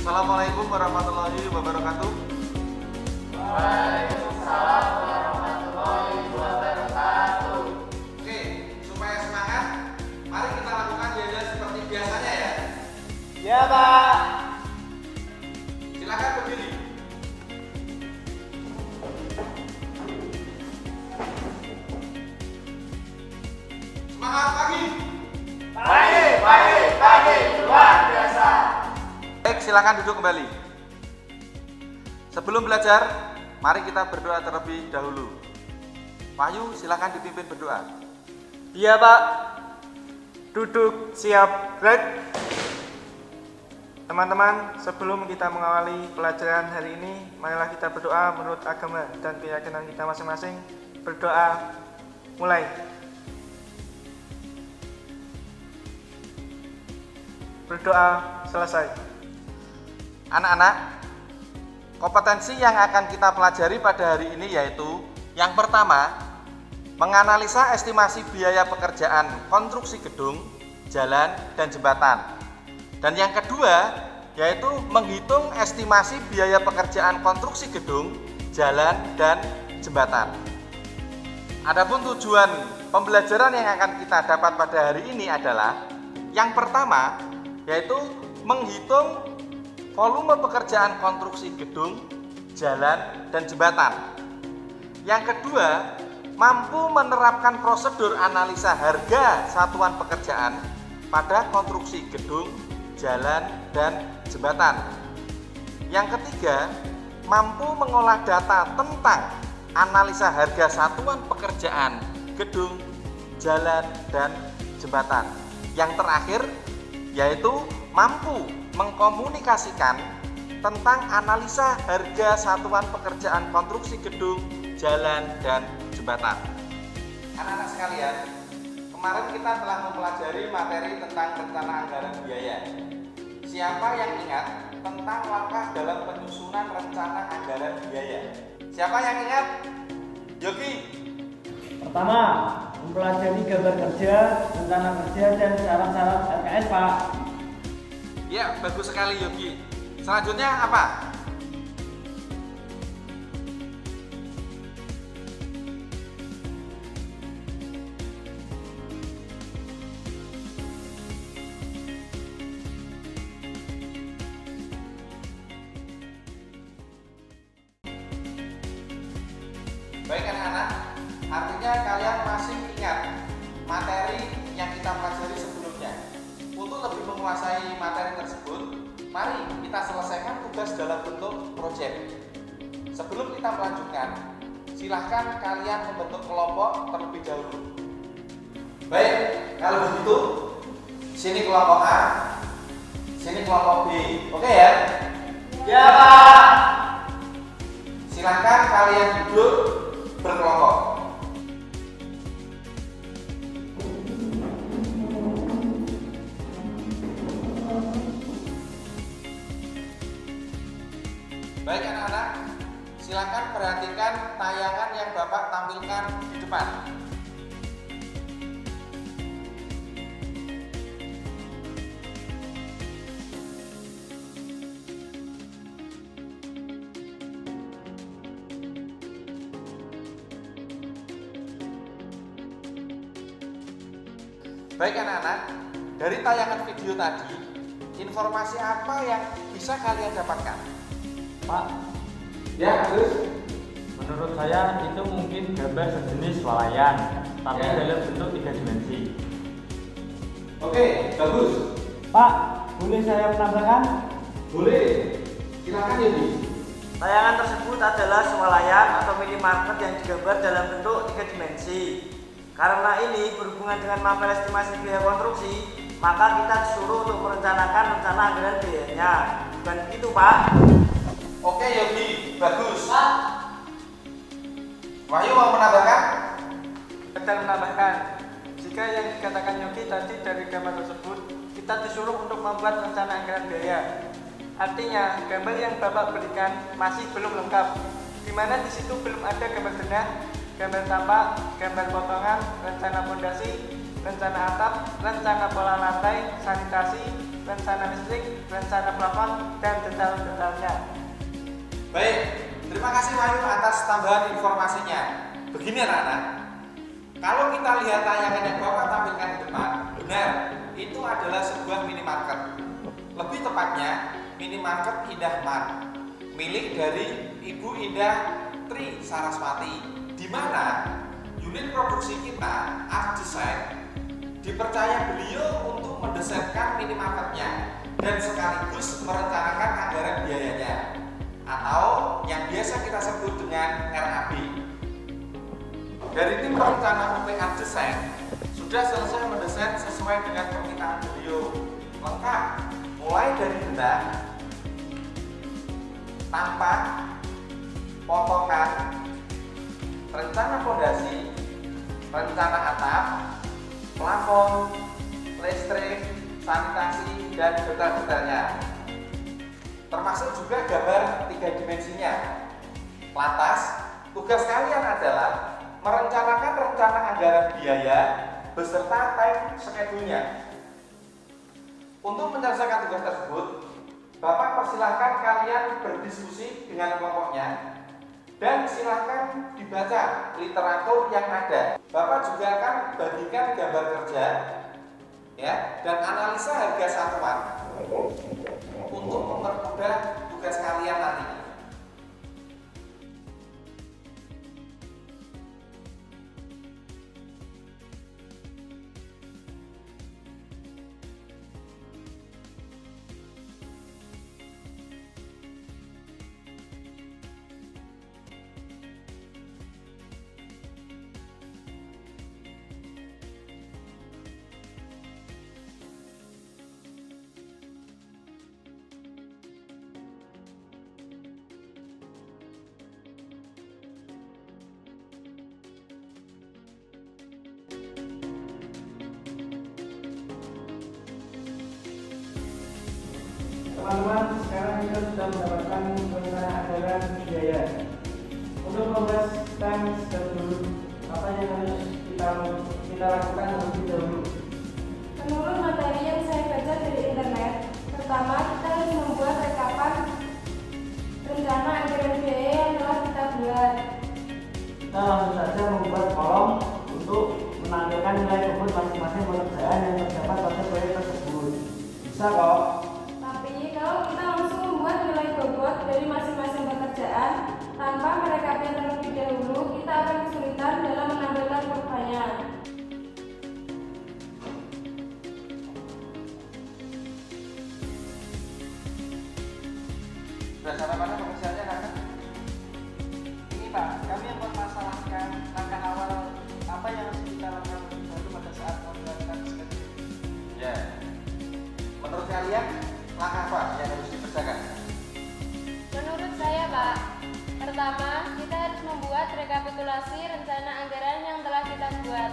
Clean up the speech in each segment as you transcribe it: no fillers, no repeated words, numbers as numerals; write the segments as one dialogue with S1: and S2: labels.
S1: Assalamualaikum warahmatullahi wabarakatuh.
S2: Waalaikumsalam warahmatullahi wabarakatuh.
S1: Oke, supaya semangat, mari kita lakukan jajan seperti biasanya ya.
S2: Ya, Pak.
S1: Silakan berdiri. Semangat pagi.
S2: Pagi, luar biasa.
S1: Baik, silakan duduk kembali. Sebelum belajar, mari kita berdoa terlebih dahulu. Wahyu, silakan dipimpin berdoa.
S2: Iya, Pak. Duduk, siap, gerak. Teman-teman, sebelum kita mengawali pelajaran hari ini, marilah kita berdoa menurut agama dan keyakinan kita masing-masing. Berdoa, mulai. Berdoa, selesai.
S1: Anak-anak, kompetensi yang akan kita pelajari pada hari ini yaitu yang pertama, menganalisa estimasi biaya pekerjaan konstruksi gedung, jalan, dan jembatan. Dan yang kedua, yaitu menghitung estimasi biaya pekerjaan konstruksi gedung, jalan, dan jembatan. Adapun tujuan pembelajaran yang akan kita dapat pada hari ini adalah yang pertama, yaitu menghitung volume pekerjaan konstruksi gedung, jalan, dan jembatan. Yang kedua, mampu menerapkan prosedur analisa harga satuan pekerjaan pada konstruksi gedung, jalan, dan jembatan. Yang ketiga, mampu mengolah data tentang analisa harga satuan pekerjaan gedung, jalan, dan jembatan. Yang terakhir, yaitu mampu mengkomunikasikan tentang analisa harga satuan pekerjaan konstruksi gedung, jalan, dan jembatan. Anak-anak sekalian, kemarin kita telah mempelajari materi tentang rencana anggaran biaya. Siapa yang ingat tentang langkah dalam penyusunan rencana anggaran biaya? Siapa yang ingat? Yogi.
S3: Pertama, mempelajari gambar kerja, rencana kerja, dan syarat-syarat RKS, Pak.
S1: Ya, bagus sekali Yogi. Selanjutnya apa? Baik anak-anak, artinya kalian masih ingat materi yang kita pelajari sebelumnya. Untuk lebih menguasai materi tersebut, mari kita selesaikan tugas dalam bentuk proyek. Sebelum kita melanjutkan, silahkan kalian membentuk kelompok terlebih dahulu. Baik, kalau begitu, sini kelompok A, sini kelompok B. Oke ya?
S2: Ya, Pak.
S1: Silahkan kalian duduk berkelompok. Baik anak-anak, silakan perhatikan tayangan yang Bapak tampilkan di depan. Baik anak-anak, dari tayangan video tadi, informasi apa yang bisa kalian dapatkan?
S3: Pak,
S1: Ya, Agus.
S3: menurut saya itu mungkin gambar sejenis swalayan, tapi
S1: Ya.
S3: dalam bentuk 3 dimensi.
S1: Oke, bagus.
S3: Pak, boleh saya menambahkan?
S1: Boleh. Silakan Yogi.
S2: Tayangan tersebut adalah swalayan atau minimarket yang digambar dalam bentuk 3 dimensi. Karena ini berhubungan dengan mapel estimasi biaya konstruksi, maka kita disuruh untuk merencanakan rencana anggaran biayanya. Bukan begitu, Pak?
S1: Oke Yogi, bagus. Wahyu mau menambahkan?
S2: Sekedar menambahkan, jika yang dikatakan Yogi tadi dari gambar tersebut, kita disuruh untuk membuat rencana anggaran biaya. Artinya, gambar yang Bapak berikan masih belum lengkap, di mana di situ belum ada gambar denah, gambar tapak, gambar potongan, rencana fondasi, rencana atap, rencana pola lantai, sanitasi, rencana listrik, rencana plafon, dan detail-detailnya.
S1: Baik, terima kasih Wahyu atas tambahan informasinya. Begini anak-anak, kalau kita lihat tayangan yang Bapak tampilkan di depan, benar, itu adalah sebuah minimarket. Lebih tepatnya, minimarket Indah Mart, milik dari Ibu Indah Tri Saraswati, di mana unit produksi kita, Art Design, dipercaya beliau untuk mendesainkan minimarketnya dan sekaligus merencanakan anggaran biayanya, atau yang biasa kita sebut dengan RAB. Dari tim perencana UP Art Design sudah selesai mendesain sesuai dengan permintaan beliau, lengkap mulai dari benang, tampak, potongan, rencana fondasi, rencana atap, plafon, listrik, sanitasi, dan detail-detailnya. Termasuk juga gambar 3 dimensinya. Lantas, tugas kalian adalah merencanakan rencana anggaran biaya beserta time schedule-nya. Untuk menyelesaikan tugas tersebut, Bapak persilahkan kalian berdiskusi dengan kelompoknya dan silahkan dibaca literatur yang ada. Bapak juga akan bagikan gambar kerja ya, dan analisa harga satuan untuk mempermudah tugas kalian nantinya.
S3: Teman-teman, sekarang kita sudah mendapatkan rencana anggaran biaya. Untuk membahas time schedule, apa yang harus kita lakukan terlebih dahulu?
S4: Menurut materi yang saya baca dari internet, pertama kita harus membuat rekapan rencana anggaran biaya yang telah kita buat.
S3: Kita langsung saja membuat kolom untuk menampilkan nilai bobot masing-masing pekerjaan yang terdapat pada proyek tersebut. Bisa kok?
S4: Kalau kita langsung membuat nilai bobot dari masing-masing pekerjaan tanpa merekapnya terlebih dahulu, kita akan kesulitan dalam menampilkan kurvanya.
S1: Sudah sampai mana pekerjaannya, Kakak?
S2: Ini Pak, kami mempermasalahkan langkah awal apa yang harus kita lakukan baru pada saat membuatkan schedule.
S1: Ya. Menurut kalian, langkah apa yang harus dikerjakan?
S4: Menurut saya, Pak, pertama kita harus membuat rekapitulasi rencana anggaran yang telah kita buat.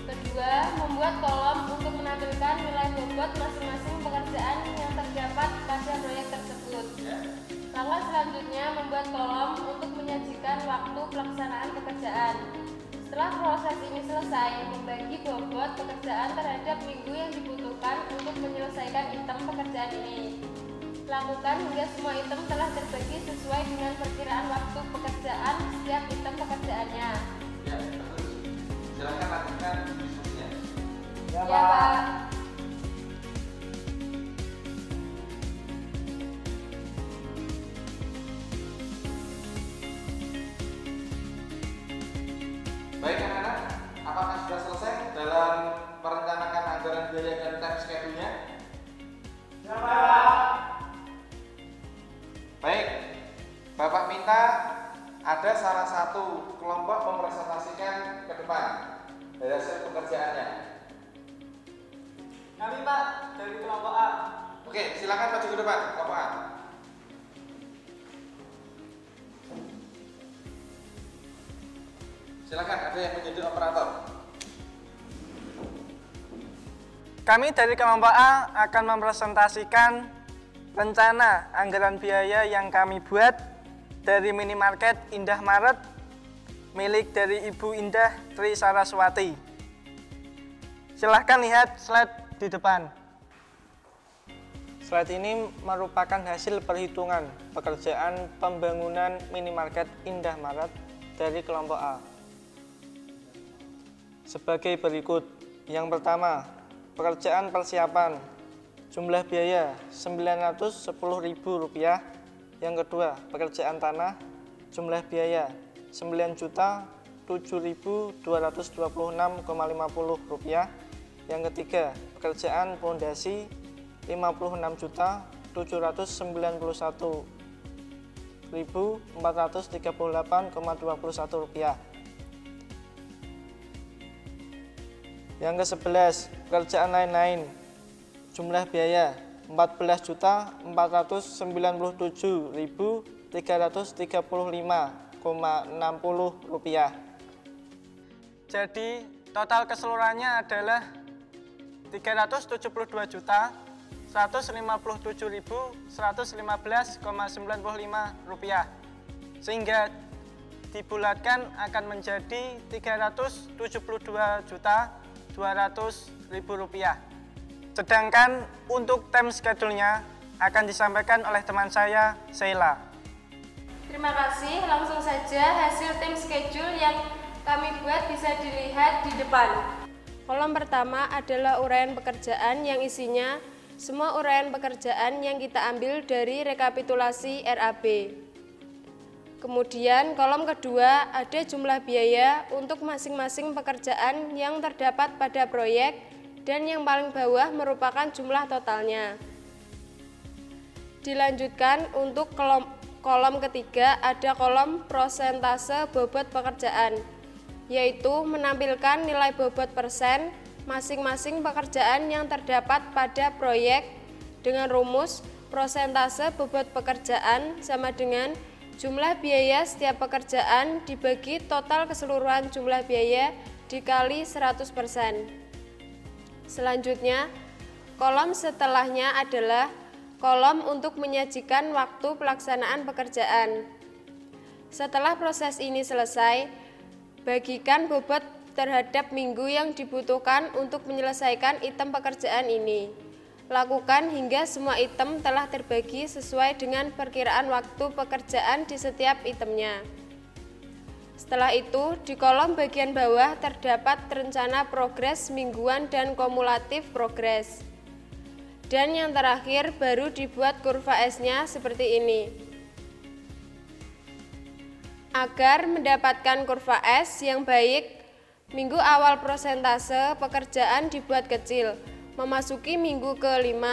S4: Kedua, membuat kolom untuk menampilkan nilai bobot masing-masing pekerjaan yang terdapat pada proyek tersebut. Langkah selanjutnya membuat kolom untuk menyajikan waktu pelaksanaan pekerjaan. Setelah proses ini selesai, membagi bobot pekerjaan terhadap minggu yang dibutuhkan untuk menyelesaikan item pekerjaan ini. Lakukan hingga semua item telah terbagi sesuai dengan perkiraan waktu pekerjaan setiap item pekerjaannya.
S1: Ya, betul. Silakan lanjutkan diskusinya.
S3: Ya,
S4: Ya, Pak.
S1: Baik anak-anak, apakah sudah selesai dalam merencanakan anggaran biaya dan time schedule-nya?
S3: Ya, Pak.
S1: Baik, Bapak minta ada salah satu kelompok mempresentasikan ke depan dari hasil pekerjaannya.
S2: Kami Pak, dari kelompok A.
S1: Oke, silakan maju ke depan, kelompok A. Silakan, ada yang menjadi operator.
S2: Kami dari kelompok A akan mempresentasikan rencana anggaran biaya yang kami buat dari minimarket Indah Mart milik dari Ibu Indah Tri Saraswati. Silahkan lihat slide di depan. Slide ini merupakan hasil perhitungan pekerjaan pembangunan minimarket Indah Maret dari kelompok A. Sebagai berikut. Yang pertama, pekerjaan persiapan. Jumlah biaya Rp910.000. Yang kedua, pekerjaan tanah. Jumlah biaya Rp9.727.226,50. Yang ketiga, pekerjaan pondasi Rp56.438,21. Yang ke-11, pekerjaan lain-lain. Jumlah biaya Rp14.335,60.
S3: Jadi total keseluruhannya adalah Rp377.115,95, sehingga dibulatkan akan menjadi Rp372.200.000. Sedangkan untuk time schedule-nya akan disampaikan oleh teman saya, Sheila.
S4: Terima kasih, langsung saja hasil time schedule yang kami buat bisa dilihat di depan. Kolom pertama adalah uraian pekerjaan yang isinya semua uraian pekerjaan yang kita ambil dari rekapitulasi RAB. Kemudian kolom kedua ada jumlah biaya untuk masing-masing pekerjaan yang terdapat pada proyek, dan yang paling bawah merupakan jumlah totalnya. Dilanjutkan untuk kolom ketiga ada kolom prosentase bobot pekerjaan, yaitu menampilkan nilai bobot persen masing-masing pekerjaan yang terdapat pada proyek dengan rumus prosentase bobot pekerjaan sama dengan jumlah biaya setiap pekerjaan dibagi total keseluruhan jumlah biaya dikali 100%. Selanjutnya, kolom setelahnya adalah kolom untuk menyajikan waktu pelaksanaan pekerjaan. Setelah proses ini selesai, bagikan bobot terhadap minggu yang dibutuhkan untuk menyelesaikan item pekerjaan ini. Lakukan hingga semua item telah terbagi sesuai dengan perkiraan waktu pekerjaan di setiap itemnya. Setelah itu, di kolom bagian bawah terdapat rencana progres mingguan dan kumulatif progres. Dan yang terakhir baru dibuat kurva S-nya seperti ini. Agar mendapatkan kurva S yang baik, minggu awal prosentase pekerjaan dibuat kecil. Memasuki minggu ke-5,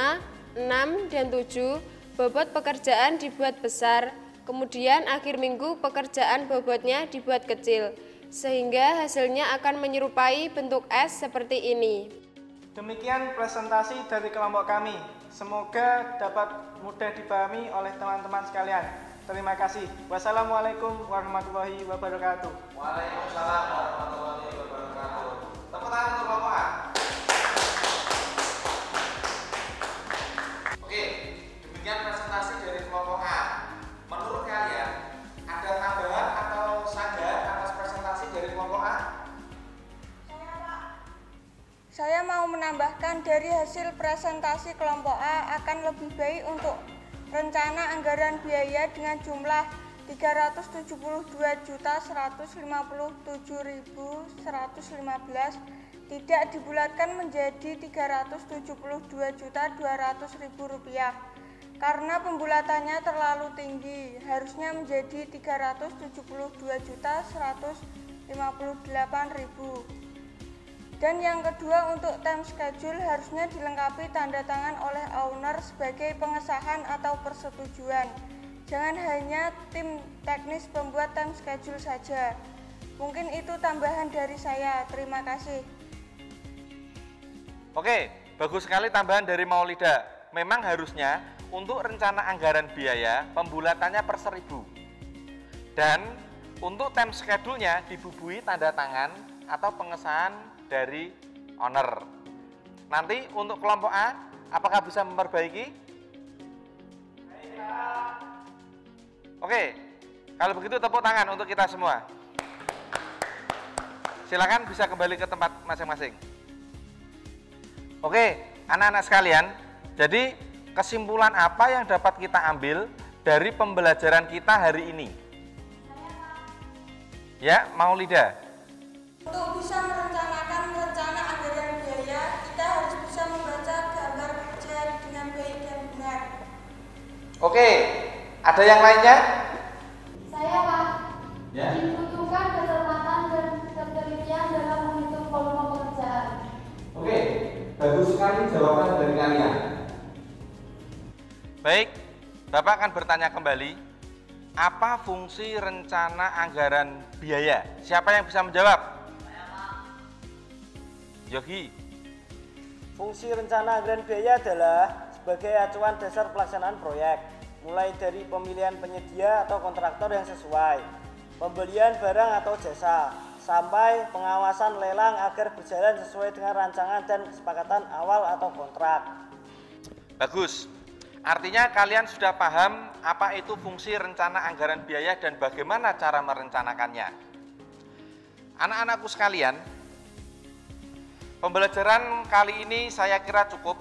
S4: 6, dan 7, bobot pekerjaan dibuat besar. Kemudian akhir minggu pekerjaan bobotnya dibuat kecil, sehingga hasilnya akan menyerupai bentuk S seperti ini.
S3: Demikian presentasi dari kelompok kami. Semoga dapat mudah dipahami oleh teman-teman sekalian. Terima kasih. Wassalamualaikum warahmatullahi wabarakatuh.
S1: Waalaikumsalam warahmatullahi wabarakatuh. Tepuk tangan untuk kelompok A. Oke, demikian presentasi dari kelompok A. Menurut kalian, ada tambahan atau sanggahan atas presentasi dari kelompok A?
S5: Saya mau menambahkan dari hasil presentasi kelompok A akan lebih baik untuk rencana anggaran biaya dengan jumlah Rp372.157.115 tidak dibulatkan menjadi Rp372.200.000 karena pembulatannya terlalu tinggi, harusnya menjadi Rp372.158.000. Dan yang kedua, untuk time schedule harusnya dilengkapi tanda tangan oleh owner sebagai pengesahan atau persetujuan. Jangan hanya tim teknis pembuat time schedule saja. Mungkin itu tambahan dari saya. Terima kasih.
S1: Oke, bagus sekali tambahan dari Maulida. Memang harusnya untuk rencana anggaran biaya pembulatannya per 1000. Dan untuk time schedule-nya dibubuhi tanda tangan atau pengesahan dari owner. Nanti untuk kelompok A, apakah bisa memperbaiki? Oke, kalau begitu tepuk tangan untuk kita semua. Silakan bisa kembali ke tempat masing-masing. Oke, anak-anak sekalian, jadi kesimpulan apa yang dapat kita ambil dari pembelajaran kita hari ini? Ya, Maulida.
S5: Untuk bisa merencanakan rencana anggaran biaya, kita harus bisa membaca gambar kerja dengan baik dan benar.
S1: Oke, ada yang lainnya?
S4: Saya, Pak.
S1: Ya.
S4: Dibutuhkan kecermatan dan ketelitian dalam menghitung volume pekerjaan.
S1: Oke, bagus sekali jawaban dari kalian. Baik, Bapak akan bertanya kembali, apa fungsi rencana anggaran biaya? Siapa yang bisa menjawab? Saya, Pak. Yogi.
S3: Fungsi rencana anggaran biaya adalah sebagai acuan dasar pelaksanaan proyek, mulai dari pemilihan penyedia atau kontraktor yang sesuai, pembelian barang atau jasa, sampai pengawasan lelang agar berjalan sesuai dengan rancangan dan kesepakatan awal atau kontrak.
S1: Bagus. Artinya kalian sudah paham apa itu fungsi rencana anggaran biaya dan bagaimana cara merencanakannya. Anak-anakku sekalian, pembelajaran kali ini saya kira cukup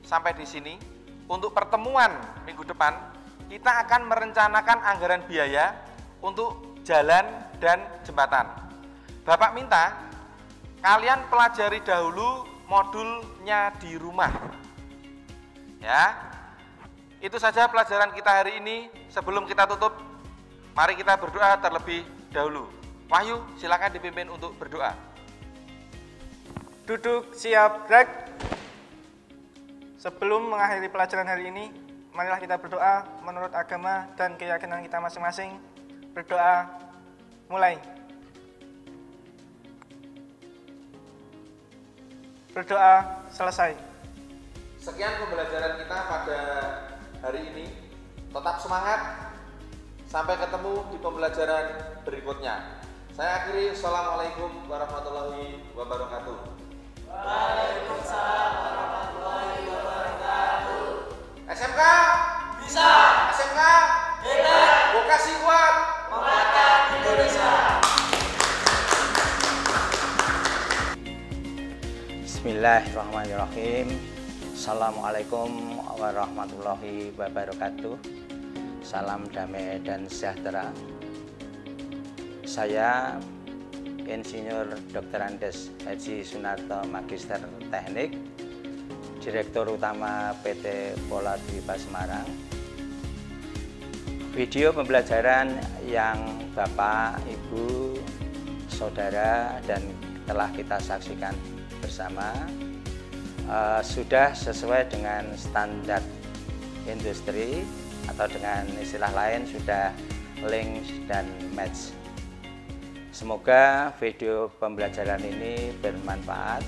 S1: sampai di sini. Untuk pertemuan minggu depan, kita akan merencanakan anggaran biaya untuk jalan dan jembatan. Bapak minta kalian pelajari dahulu modulnya di rumah. Ya. Itu saja pelajaran kita hari ini. Sebelum kita tutup, mari kita berdoa terlebih dahulu. Wahyu, silakan dipimpin untuk berdoa.
S2: Duduk, siap, gerak. Sebelum mengakhiri pelajaran hari ini, marilah kita berdoa menurut agama dan keyakinan kita masing-masing. Berdoa, mulai. Berdoa, selesai.
S1: Sekian pembelajaran kita pada hari ini. Tetap semangat. Sampai ketemu di pembelajaran berikutnya. Saya akhiri. Assalamualaikum warahmatullahi wabarakatuh.
S6: Waalaikumsalam warahmatullahi wabarakatuh.
S1: SMK
S6: Bisa.
S1: SMK
S6: Hebat.
S1: Vokasi kuat
S6: Menguatkan Indonesia.
S7: Bismillahirrahmanirrahim. Assalamualaikum warahmatullahi wabarakatuh. Salam damai dan sejahtera. Saya Insinyur Dr. Andes Haji Sunarto Magister Teknik, Direktur Utama PT Pola Dwipa Semarang. Video pembelajaran yang Bapak, Ibu, Saudara dan telah kita saksikan bersama sudah sesuai dengan standar industri atau dengan istilah lain sudah link dan match. Semoga video pembelajaran ini bermanfaat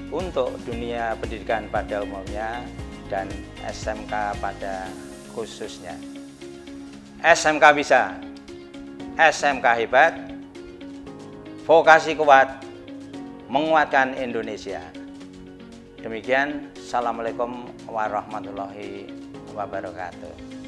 S7: untuk dunia pendidikan pada umumnya dan SMK pada khususnya. SMK bisa, SMK hebat, vokasi kuat, menguatkan Indonesia. Demikian, Assalamualaikum warahmatullahi wabarakatuh.